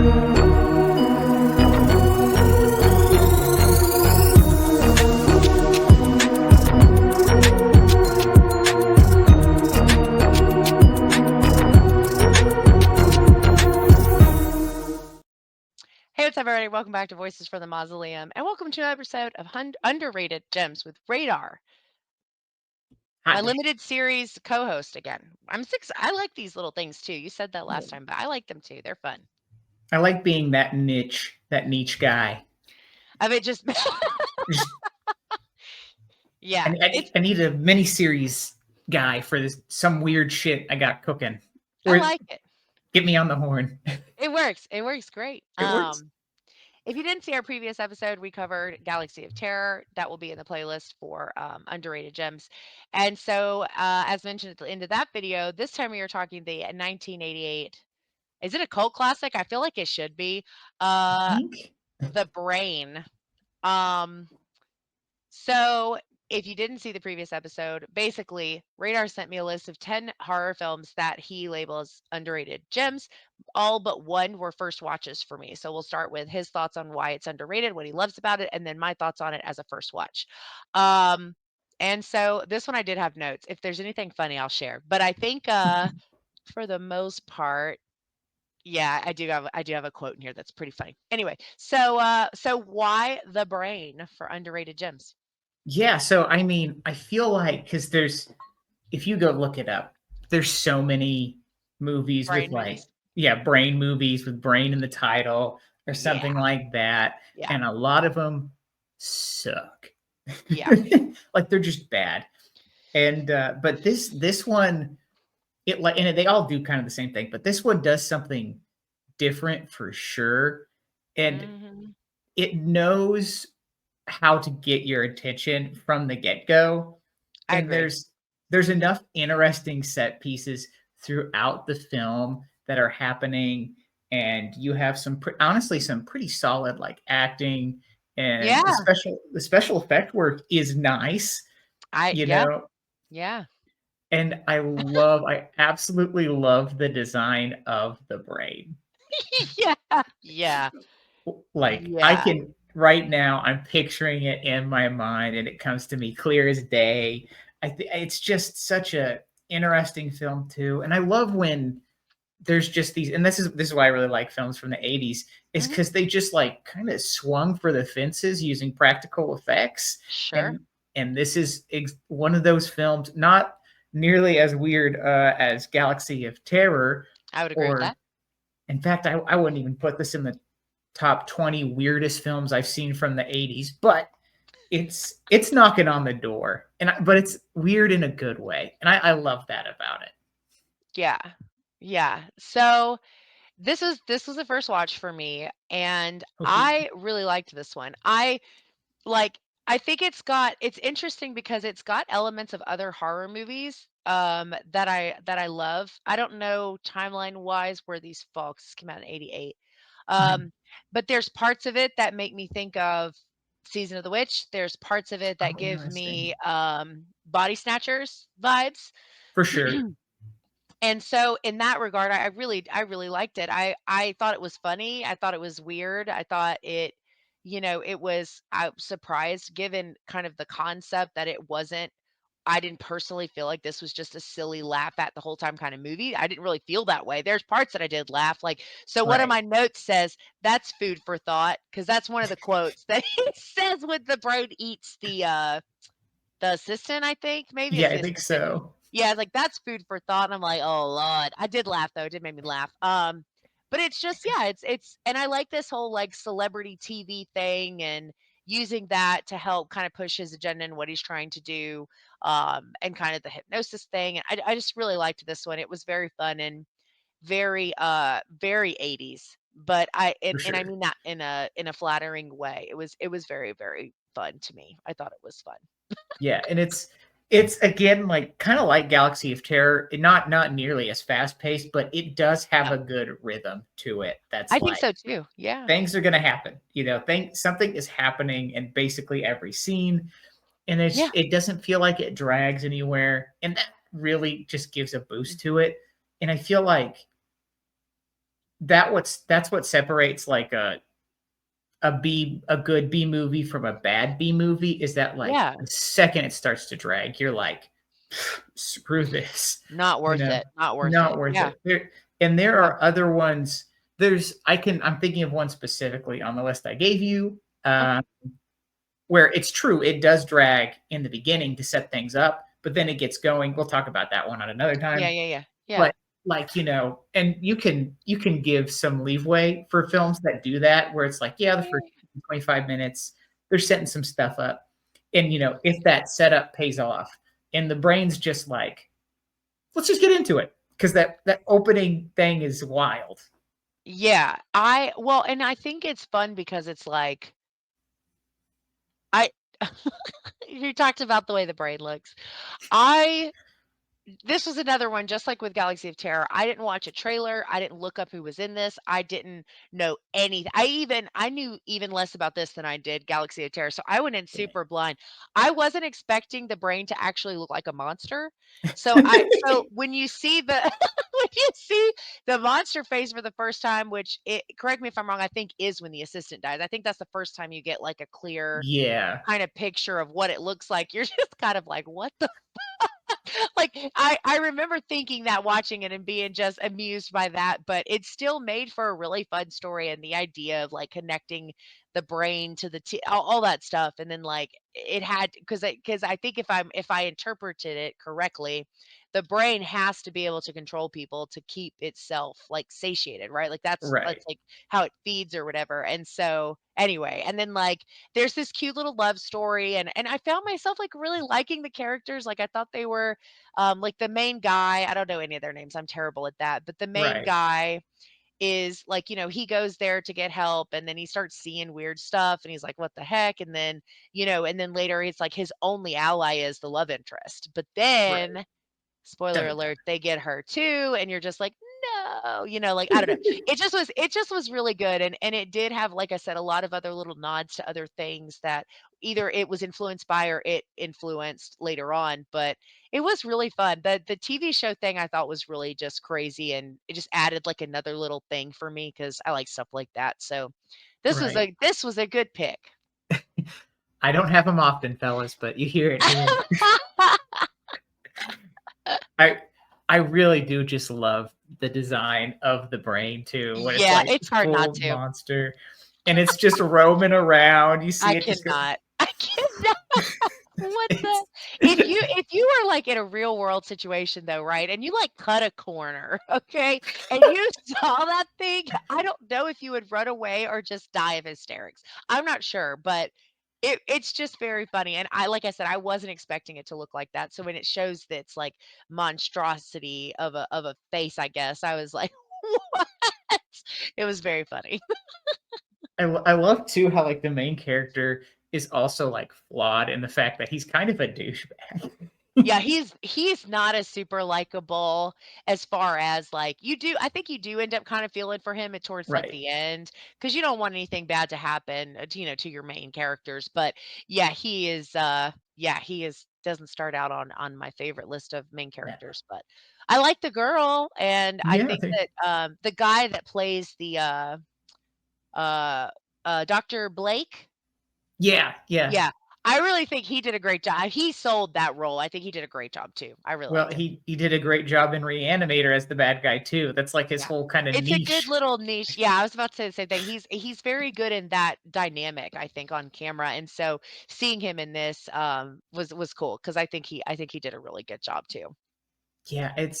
Hey, what's up, everybody? Welcome back to Voices from the Mausoleum, and welcome to an episode of Underrated Gems with Radar, my Hot damn. limited series co-host again. I'm six. I like these little things too. You said that last time, but I like them too. They're fun. I like being that niche guy. I mean, just Just, yeah, it's. I need a miniseries guy for this some weird shit I got cooking. I Or like it. get me on the horn. It works. It works great. It works. If you didn't see our previous episode, we covered Galaxy of Terror. That will be in the playlist for underrated gems. And so, as mentioned at the end of that video, this time we are talking the 1988. Is it a cult classic? I feel like it should be. I Uh, think. The Brain. Um, so if you didn't see the previous episode, basically Radar sent me a list of 10 horror films that he labels underrated gems. All but one were first watches for me. So we'll start with his thoughts on why it's underrated, what he loves about it, and then my thoughts on it as a first watch. Um, and so this one I did have notes. If there's anything funny, I'll share. But I think for the most part, yeah, I do have a quote in here that's pretty funny. Anyway, so why The Brain for underrated gems? Yeah, so I mean, I feel like because if you go look it up, there's so many movies with Brain movies? brain movies with brain in the title or Yeah, something like that, yeah, and a lot of them suck. yeah. Like they're just bad. And but this one, it like and they all do kind of the same thing, but this one does something different for sure, and Mhm. it knows how to get your attention from the get-go. I And agree. there's enough interesting set pieces throughout the film that are happening, and you have honestly some pretty solid like acting, and Yeah, the special effect work is nice, you yeah, know. yeah. And I absolutely love the design of the brain. Yeah, yeah, Like I yeah. can right now, I'm picturing it in my mind, and it comes to me clear as day. It's just such a interesting film too, and I love when there's just these, and this is why I really like films from the 80s, is Mhm. because they just like kind of swung for the fences using practical effects, Sure. and this is one of those films, not nearly as weird as Galaxy of Terror, I would agree with or that. in fact, I wouldn't even put this in the top 20 weirdest films I've seen from the 80s, but it's knocking on the door, but it's weird in a good way, and I love that about it. Yeah, yeah. So this was the first watch for me, and I really liked this one. Like, I think it's interesting because it's got elements of other horror movies, that I love. I don't know timeline-wise where these fall 'cause this came out in '88. Mhm. Um, but there's parts of it that make me think of Season of the Witch. There's parts of it that Oh, give me, interesting. Body Snatchers vibes. For sure. And so in that regard, I really liked it. I thought it was funny. I thought it was weird. I thought I was surprised given kind of the concept that it wasn't. I didn't personally feel like this was just a silly laugh at the whole time kind of movie. I didn't really feel that way. There's parts that I did laugh. Like, so one of Right. my notes says that's food for thought because that's one of the quotes that he says when the brain eats the assistant, I think. Maybe Yeah, it's I the think assistant. so. Yeah, like, that's food for thought, and I'm like, "Oh, lord." I did laugh, though, it did make me laugh, but it's just yeah, it's and I like this whole, like, celebrity TV thing and using that to help kinda push his agenda and what he's trying to do, and kind of the hypnosis thing, and I just really liked this one. It was very fun and very 80s, but I and For and I sure. mean that in a flattering way. It was very, very fun to me. I thought it was fun. Yeah, and it's again like kind of like Galaxy of Terror, not nearly as fast paced, but it does have a No, good rhythm to it. That's I think like so too, yeah. things are gonna happen. Something is happening in basically every scene, and Yeah. it doesn't feel like it drags anywhere, and that really just gives a boost to it. And I feel like that's what separates like a good B movie from a bad B movie is that like Yeah. the second it starts to drag, you're like, screw this, Not you worth know, it. Not worth not it. worth Yeah. it. There Yeah. are other ones. I'm thinking of one specifically on the list I gave you, Okay. where it's true, it does drag in the beginning to set things up, but then it gets going. We'll talk about that one on another Yeah, time. yeah, yeah. Yeah. But like, and you can give some leeway for films that do that, where it's like, yeah, the first 25 minutes, they're setting some stuff up. And if that setup pays off and the brain's just like, let's just get into it. Because that opening thing is wild. Yeah. Well, and I think it's fun because it's like I you talked about the way the brain looks. I This was another one just like with Galaxy of Terror. I didn't watch a trailer, I didn't look up who was in this, I didn't know anything. I knew even less about this than I did Galaxy of Terror, so I went in super blind. I wasn't expecting the brain to actually look like a monster. So when you see the when you see the monster face for the first time, which correct me if I'm wrong, I think is when the assistant dies. I think that's the first time you get like a clear Yeah, kind of picture of what it looks like. You're just kind of like, "What the like I remember thinking that watching it and being just amused by that, but it still made for a really fun story and the idea of like connecting the brain to all that stuff and then like it had because I think if I interpreted it correctly, the brain has to be able to control people to keep itself like satiated, right? Like right, that's like how it feeds or whatever. And so anyway, and then like there's this cute little love story and I found myself like really liking the characters. Like I thought they were like the main guy, I don't know any of their names. I'm terrible at that. But the main right, guy is like, he goes there to get help and then he starts seeing weird stuff and he's like, what the heck? And then, and then later it's like his only ally is the love interest. But right. then spoiler Dun, dun, alert, they get her too, and you're just like, no, like I don't know. It just was really good. And it did have, like I said, a lot of other little nods to other things that either it was influenced by or it influenced later on. But it was really fun. The TV show thing I thought was really just crazy and it just added like another little thing for me because I like stuff like that. So right. this was a good pick. I don't have them often, fellas, but you hear it here. I I really do just love the design of the brain too, when it's Yeah, like it's hard not full to. monster and it's just roaming around. You I see it just go. cannot. I cannot. What the if you were, like, in a real world situation though, right, and you, like, cut a corner, okay, and you saw that thing, I don't know if you would run away or just die of hysterics. I'm not sure, but it's just very funny, and like I said, I wasn't expecting it to look like that, so when it shows this, like, monstrosity of a face, I guess, I was like, "What?" It was very funny. I love too how like the main character is also like flawed in the fact that he's kind of a douchebag. Yeah, he's not as super likable as far as, like I think you do end up kind of feeling for him at towards, like, Right. the end because you don't want anything bad to happen, to your main characters, but, yeah, he is doesn't start out on my favorite list of main Yeah. characters, but I like the girl, and I Yeah. think that, the guy that plays uh, Doctor Blake. Yeah. Yeah. Yeah, I really think he did a great job. He sold that role. I think he did a great job too. I really Well, liked him. he did a great job in Reanimator as the bad guy too. That's like his Yeah. whole kind of It's a good niche. little niche. Yeah, I was about to say the same thing. He's very good in that dynamic, I think, on camera. And so seeing him in this was cool because I think he did a really good job too. Yeah, it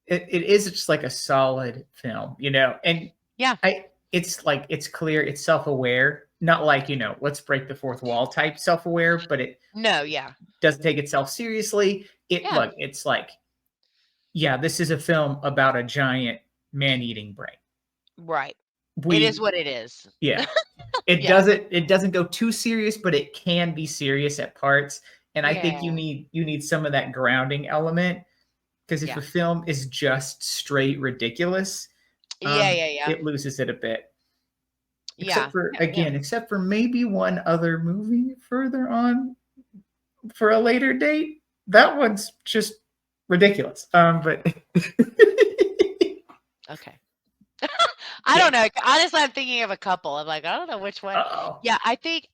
is just like a solid film, and Yeah. I it's like it's clear, it's self-aware, not like, let's break the fourth wall type self-aware, but it No, yeah. doesn't take itself seriously. Yeah. It's like, yeah, this is a film about a giant man-eating brain. Right. It is We what it is. Yeah. It Yeah. doesn't go too serious, but it can be serious at parts, and I think Yeah. you need some of that grounding element, because if Yeah. a film is just straight ridiculous, Yeah, yeah, yeah. it loses it a bit. Yeah. Yeah, yeah. Except for maybe one other movie further on for a later date. That one's just ridiculous. But Okay. I Yeah. don't know. Honestly, I'm thinking of a couple. I'm like, I don't know which one. Oh. Yeah, I think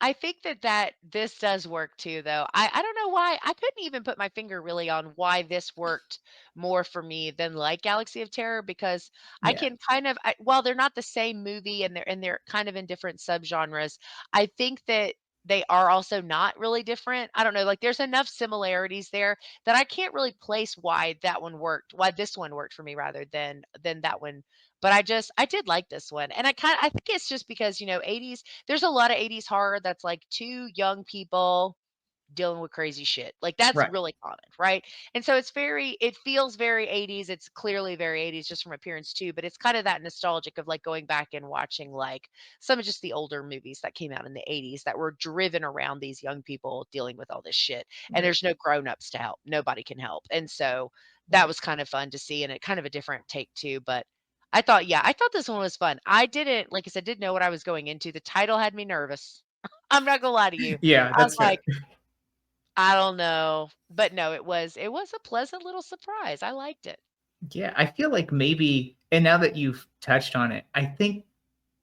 that this does work too, though. I don't know why. I couldn't even put my finger really on why this worked more for me than like Galaxy of Terror because I Yeah. can kind of while they're not the same movie and they're kind of in different subgenres, I think that they are also not really different. I don't know, like there's enough similarities there that I can't really place why that one worked, why this one worked for me rather than that one, but I did like this one, and I think it's just because, 80s there's a lot of 80s horror that's like 2 young people dealing with crazy shit. Like that's Right. really common, right? And so it feels very 80s. It's clearly very 80s just from appearance too, but it's kind of that nostalgic of like going back and watching like some of just the older movies that came out in the 80s that were driven around these young people dealing with all this shit. And Right. there's no grown-ups to help. Nobody can help. And so that Right. was kind of fun to see and it kind of a different take too, but I thought this one was fun. I didn't like I said, didn't know what I was going into. The title had me nervous. I'm not gonna lie to you. Yeah, I was that's fair. like, I don't know. But no, it was a pleasant little surprise. I liked it. Yeah, I feel like maybe, and now that you've touched on it, I think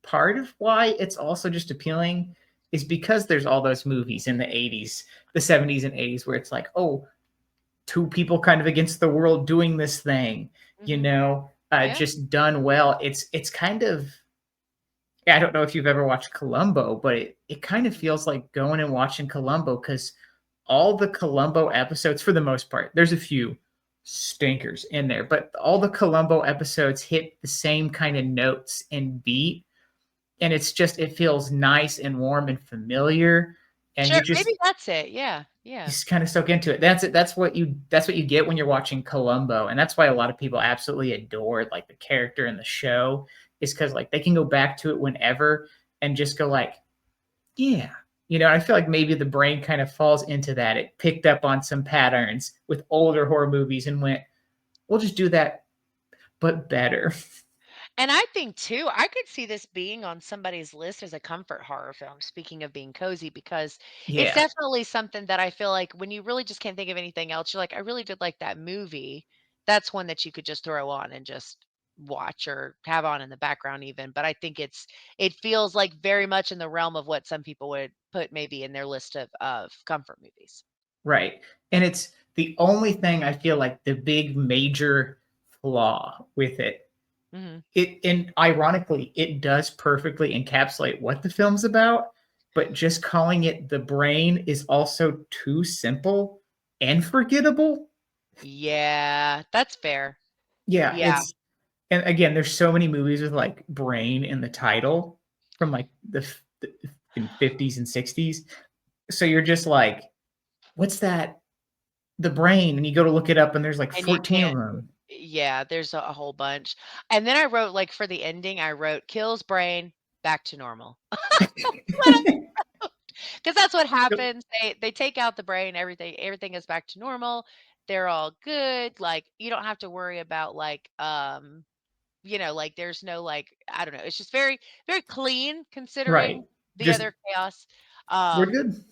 part of why it's also just appealing is because there's all those movies in the 80s, the 70s and 80s where it's like, oh, two people kind of against the world doing this thing, Mhm. Yeah. just done well. It's kind of, yeah, I don't know if you've ever watched Columbo, but it kind of feels like going and watching Columbo because all the Columbo episodes, for the most part, there's a few stinkers in there, but all the Columbo episodes hit the same kind of notes and beat. And it's just, it feels nice and warm and familiar. And Sure, maybe that's it. Yeah. you Yeah. just kind of soak into it. That's it. That's what you get when you're watching Columbo. And that's why a lot of people absolutely adore like the character in the show is because like they can go back to it whenever and just go like, yeah. I feel like maybe the brain kind of falls into that. It picked up on some patterns with older horror movies and went, we'll just do that, but better. And I think too, I could see this being on somebody's list as a comfort horror film, speaking of being cozy, because it's Yeah. definitely something that I feel like when you really just can't think of anything else, you're like, I really did like that movie. That's one that you could just throw on and just watch or have on in the background even. But I think it feels like very much in the realm of what some people would put maybe in their list of comfort movies. Right. And it's the only thing I feel like the big major flaw with it. Hmm. And ironically, it does perfectly encapsulate what the film's about, but just calling it The Brain is also too simple and forgettable. Yeah, that's fair. Yeah, Yeah. and again, there's so many movies with like brain in the title from like the in 50s and 60s. So you're just like, what's that? The Brain, and you go to look it up, and there's like And you 14 of can't them. yeah, there's a whole bunch. And then I wrote, like, for the ending, I wrote, "Kills brain, back to normal." Because that's what happens. They take out the brain, everything is back to normal. They're all good. Like, you don't have to worry about, like, like, there's no, like I don't know, it's just very, very clean Right. considering the Just other chaos. we're Um good.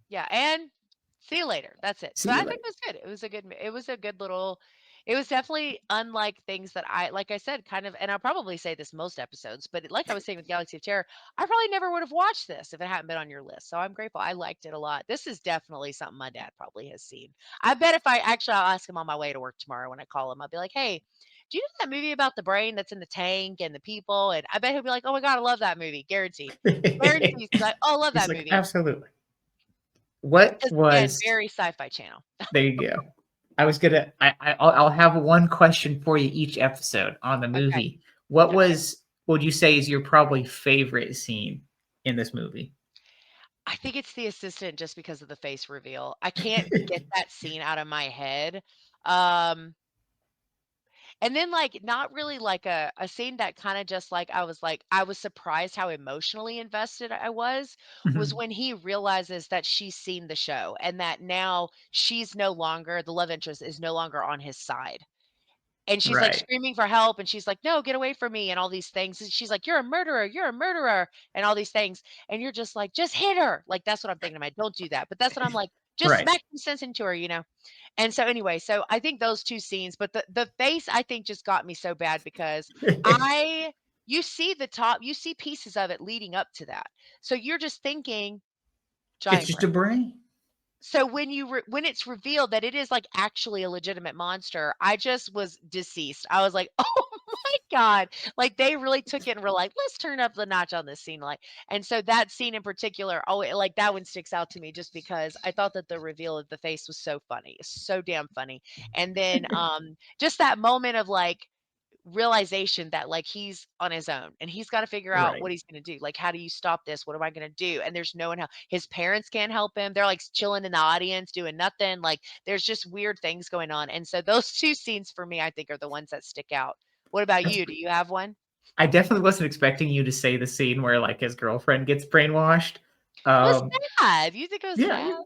Yeah, and see you later. That's it. See But I you think later. it was good. It was a good little it was definitely unlike things that like I said, kind of, and I'll probably say this most episodes, but like I was saying with Galaxy of Terror, I probably never would have watched this if it hadn't been on your list. So I'm grateful. I liked it a lot. This is definitely something my dad probably has seen. I bet if I'll ask him on my way to work tomorrow when I call him, I'll be like, hey, do you know that movie about the brain that's in the tank and the people? And I bet he'll be like, oh my God, I love that movie. Guaranteed. Guaranteed. He's like, oh, I love He's that like, movie. absolutely. What Because again, was very Sci-Fi Channel. there you go. I was gonna I'll have one question for you each episode on the Okay, movie. What okay. was would you say is your probably favorite scene in this movie? I think it's the assistant just because of the face reveal. I can't get that scene out of my head. Um, and then, like, not really like a scene that kinda just like I was surprised how emotionally invested I was Mhm. when he realizes that she's seen the show and that now she's no longer the love interest is no longer on his side. And she's, like, Right. screaming for help, and she's like, "No, get away from me," and all these things, and she's like, you're a murderer," and all these things, and you're just like, "Just hit her!" Like, that's what I'm thinking in my "Don't do that," but that's what I'm like, just Right. smack some sense into her, you know? And so anyway, so I think those 2 scenes, but the face I think just got me so bad because I you see the top, you see pieces of it leading up to that. So you're just thinking It's giant just brain. a brain. So when it's revealed that it is like actually a legitimate monster, I just was deceased. I was like, "Oh my god." Like they really took it and were like, "Let's turn up the notch on this scene." Like, and so that scene in particular, oh, like that one sticks out to me just because I thought that the reveal of the face was so funny. So damn funny. And then just that moment of like realization that like he's on his own and he's got to figure out Right. what he's going to do. Like, how do you stop this? What am I going to do? And there's no one help. His parents can't help him. They're like chilling in the audience doing nothing. Like, there's just weird things going on. And so those two scenes for me, I think, are the ones that stick out. What about That's you? Do you have one? I definitely wasn't expecting you to say the scene where, like, his girlfriend gets brainwashed. It was Um, sad. You think it was yeah, sad?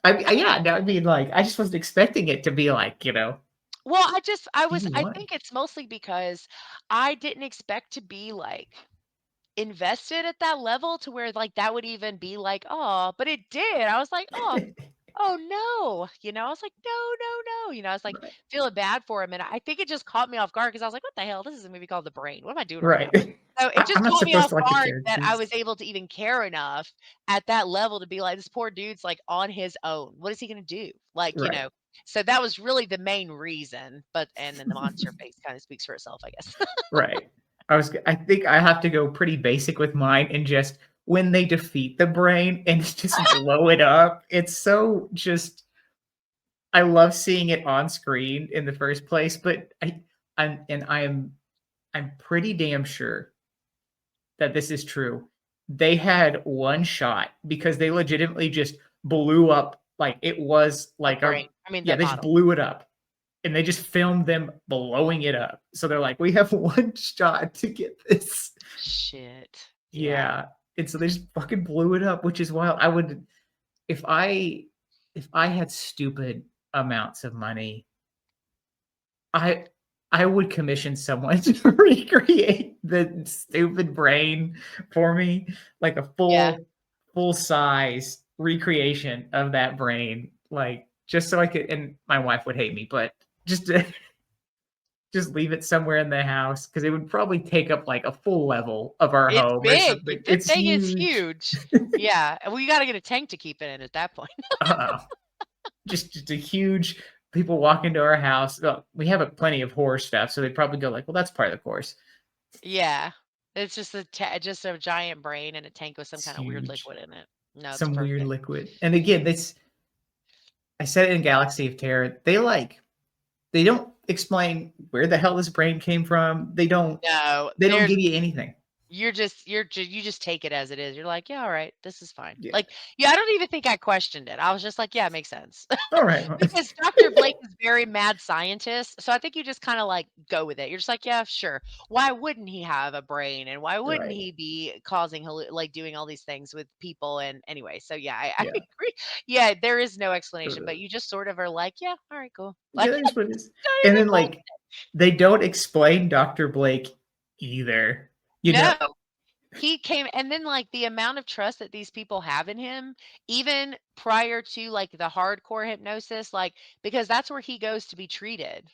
yeah, no, I mean, like, I just wasn't expecting it to be like, Well, season I 1. think it's mostly because I didn't expect to be like invested at that level to where, like, that would even be like, oh, but it did. I was like, "Oh, oh, no." I was like, "No, no, no." I was, like, Right. feeling bad for him, and I think it just caught me off guard because I was like, "What the hell? This is a movie called The Brain. What am I doing right Right. now?" So, it I'm just not caught me supposed off to like the guard that I characters. was able to even care enough at that level to be like, "This poor dude's, like, on his own. What is he gonna do?" Like, Right. so that was really the main reason, but and then the monster face kinda speaks for itself, I guess. Right. I think I have to go pretty basic with mine and just when they defeat the brain and just blow it up, it's so just I love seeing it on screen in the first place, but I'm pretty damn sure that this is true. They had one shot because they legitimately just blew up like it was The like a brain. I mean, yeah, the they just model. blew it up and they just filmed them blowing it up. So they're like, we have one shot to get this. Shit. Yeah. Yeah. And so they just fucking blew it up, which is wild. If I if I had stupid amounts of money, I I would commission someone to recreate the stupid brain for me, like a Yeah. full size recreation of that brain, like, just so I could and my wife would hate me, but just to just leave it somewhere in the house because it would probably take up, like, a full level of our It's home or big. something. The It's thing is huge. huge. Yeah, and we gotta get a tank to keep it in at that point. Uh-uh. Just a huge people walk into our house. Well, we have a plenty of horror stuff, so they'd probably go like, "Well, that's part of the course." Yeah. It's just a giant brain and a tank with some It's kinda weird huge. liquid in it. No, it's Some weird perfect. liquid. And again, this I said it in Galaxy of Terror. They don't explain where the hell this brain came from. No, They don't there's give you anything. you just take it as it is. You're like, "Yeah, alright, this is fine." Yeah. Like, yeah, I don't even think I questioned it. I was just like, "Yeah, it makes sense." All right. Because Dr. Blake is very mad scientist, so I think you just kinda, like, go with it. You're just like, "Yeah, sure. Why wouldn't he have a brain, and why wouldn't Right. he be causing like, doing all these things with people?" And anyway, so yeah, I Yeah. agree. Yeah, there is no explanation, but Uh, you just sort of are like, "Yeah, alright, cool." yeah, Like, that is what it is. don't And even then question. like they don't explain Dr. Blake either. You know? No. He came and then, like, the amount of trust that these people have in him, even prior to, like, the hardcore hypnosis, like, because that's where he goes to be treated.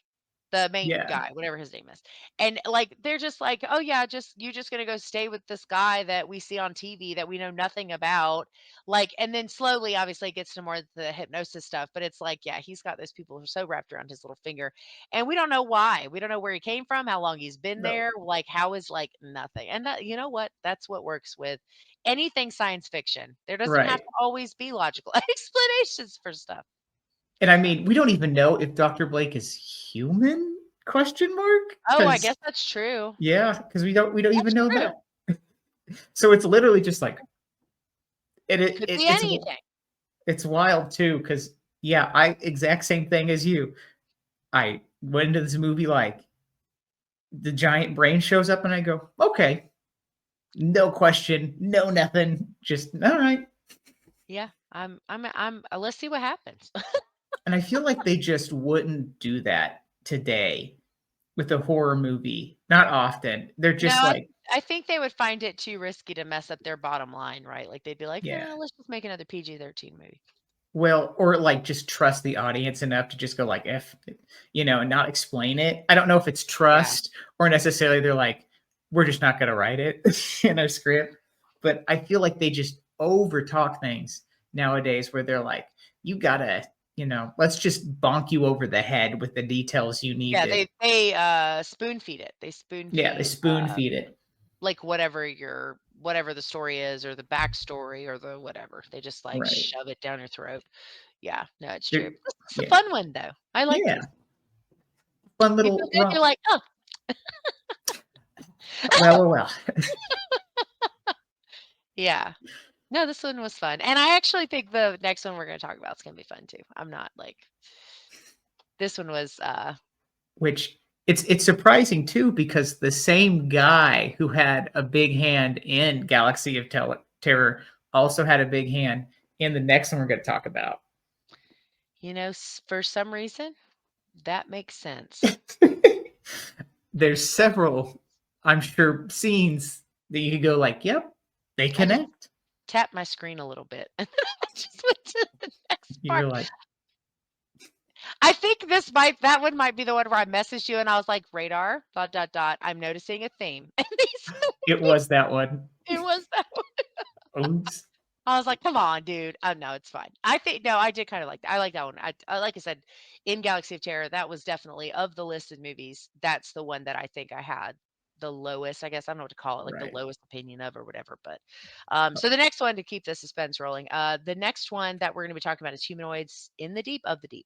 The main Yeah. guy, whatever his name is. And, like, they're just like, "Oh, yeah, just you just gonna go stay with this guy that we see on TV that we know nothing about." Like, and then slowly, obviously, it gets to more of the hypnosis stuff, but it's like, yeah, he's got those people who are so wrapped around his little finger, and we don't know why. We don't know where he came from, how long he's been No. there, like, how is, like, nothing. And that, you know what? That's what works with anything science fiction. There doesn't have Right. to always be logical explanations for stuff. And I So, mean, we don't even know if Dr. Blake is human? Question mark? oh, I Because guess that's true. yeah, because we don't even That's know true. that. So it's literally just like Could be anything. it's wild too. Because yeah, I exact same thing as you. I went into this movie like the giant brain shows up and I go, okay, no question, no nothing, just all right. Yeah, let's see what happens. And I feel like they just wouldn't do that today with a horror movie. Not often. They're No, just like, I think they would find it too risky to mess up their bottom line, right? Like, they'd be like, yeah, "Let's just make another PG-13 movie." Well, or like just trust the audience enough to just go like F, and not explain it. I don't know if it's Yeah. trust or necessarily they're like, we're just not gonna write it in a script. But I feel like they just over talk things nowadays where they're like, you gotta, let's just bonk you over the head with the details you need Yeah, to. they spoon feed it. They spoon Yeah, they feed, spoon feed it. like, whatever the story is or the backstory or the whatever. They just, like, Right. shove it down your throat. Yeah, no, it's true. They're, It's a yeah. fun one, though. I like Yeah. this. Fun You feel little good, you're romp. like, "Oh." Well. Yeah. No, this one was fun, and I actually think the next one we're gonna talk about is gonna be fun too. I'm not, like, this one was, Which it's surprising too because the same guy who had a big hand in Galaxy of Terror also had a big hand in the next one we're going to talk about. for some reason, that makes sense. There's several, I'm sure, scenes that you could go like, "Yep, they I just connect." tapped my screen a little bit, and then I just went to the next You're part. like, I think that one might be the one where I messaged you and I was like, "Radar, dot, dot, dot, I'm noticing a theme." And these "It was that one." it was that one. Oops. I was like, "Come on, dude." Oh, no, it's fine. I think no, I did kinda like that. I like that one. I like I said, in Galaxy of Terror, that was definitely of the listed movies, that's the one that I think I had the lowest, I guess, I don't know what to call it, like, the Right. lowest opinion of or whatever, but, so the next one to keep the suspense rolling, the next one that we're gonna be talking about is Humanoids in the Deep, of the Deep?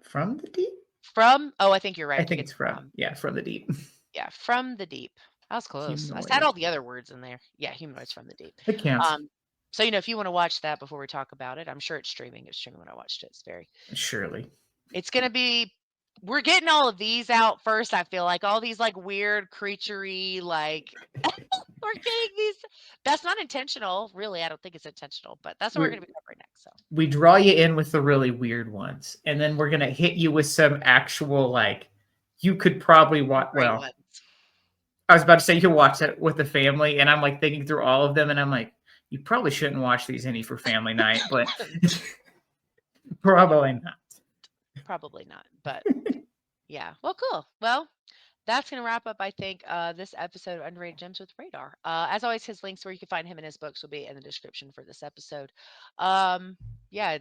From the deep? I think you're right, I I took think it it's from. from the deep. Yeah, From the Deep. I was close. I said Humanoid. all the other words in there. Yeah, Humanoids from the Deep. It counts. Um, so, if you wanna watch that before we talk about it, I'm sure it's streaming. It was streaming when I watched it. Surely. It's gonna be we're getting all of these out first, I feel like, all these, like, weird, creaturey, like we're getting these that's not intentional, really, I don't think it's intentional, but that's what we're We're gonna be covering next, so we draw you in with the really weird ones, and then we're gonna hit you with some actual like you could probably some watch. great Well, ones. I was about to say you could watch it with the family, and I'm like thinking through all of them, and I'm like, you probably shouldn't watch these any for family night, but probably not. Probably not, but yeah. Well, cool. Well, that's going to wrap up, I think, this episode of Underrated Gems with Radar. As always, his links where you can find him and his books will be in the description for this episode. Um, yeah,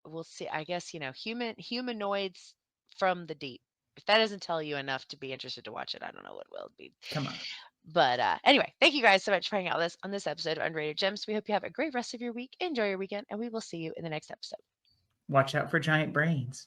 we'll see. I guess, humanoids from the deep. If that doesn't tell you enough to be interested to watch it, I don't know what will be. Come on, But anyway, thank you guys so much for hanging out with us on this episode of Underrated Gems. We hope you have a great rest of your week. Enjoy your weekend, and we will see you in the next episode. watch out for giant brains.